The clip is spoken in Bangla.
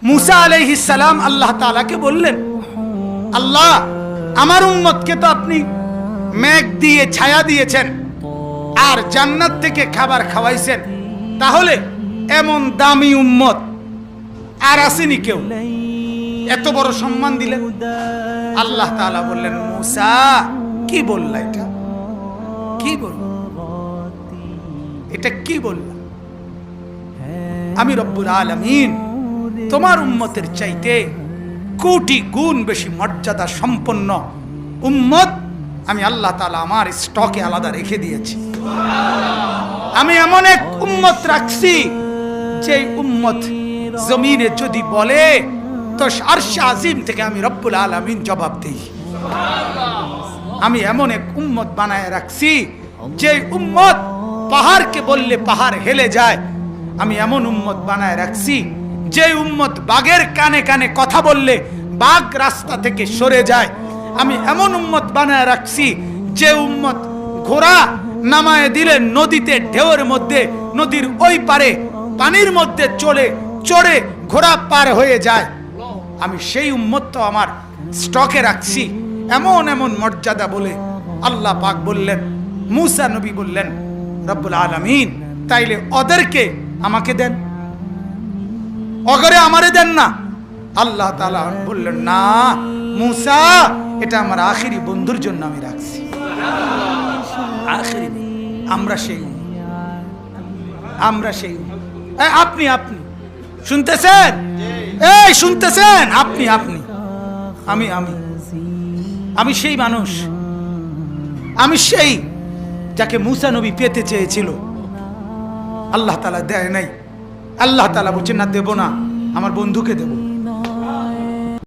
मूसा अलैहिस्सलाम अल्लाह ताला के बोललेन, अल्लाह আমার উম্মতকে তো আপনি মেঘ দিয়ে ছায়া দিয়েছেন আর জান্নাত থেকে খাবার খাওয়াইছেন, তাহলে এমন দামি উম্মত আর আসেনি কেউ, এত বড় সম্মান দিলেন। আল্লাহ তাআলা বললেন, মূসা কি বললা, এটা কি বললা, এটা কি বললা? আমি রব্বুল আলামিন তোমার উম্মতের চাইতে কোটি গুণ বেশি মর্যাদা সম্পন্ন উম্মত আমি আল্লাহ তাআলা আমার স্টকে আলাদা রেখে দিয়েছি। আমি এমন এক উম্মত রাখছি যে উম্মত জমিনে যদি বলে তো আরশ আজিম থেকে আমি রব্বুল আলামিন জবাব দেই। আমি এমন এক উম্মত বানায় রাখছি যে উম্মত পাহাড়কে বললে পাহাড় হেলে যায়। আমি এমন উম্মত বানায় রাখছি যে উম্মত বাঘের কানে কানে কথা বললে বাঘ রাস্তা থেকে সরে যায়। আমি এমন উম্মত বানায় রাখছি যে উম্মত ঘোড়া নামায় দিলে নদীতে ঢেউয়ের মধ্যে নদীর ওই পারে পানির মধ্যে চড়ে ঘোড়া পার হয়ে যায়। আমি সেই উম্মত তো আমার স্টকে রাখছি। এমন এমন মর্যাদা বলে আল্লাহ পাক বললেন, মূসা নবী বললেন, রব্বুল আলামিন তাইলে ওদেরকে আমাকে দেন, অগরে আমারে দেন না। আল্লাহ তাআলা বললেন, না মূসা, এটা আমার আখিরি বন্ধুর জন্য আমি রাখছি। আখিরি আমরা সেই আপনি শুনতেছেন? এই শুনতেছেন? আপনি আমি সেই মানুষ, আমি সেই যাকে মূসা নবী পেতে চেয়েছিল, আল্লাহ তাআলা দেয় নাই। আল্লাহ তাআলা বলছেন, না দেব না, আমার বন্ধুকে দেব।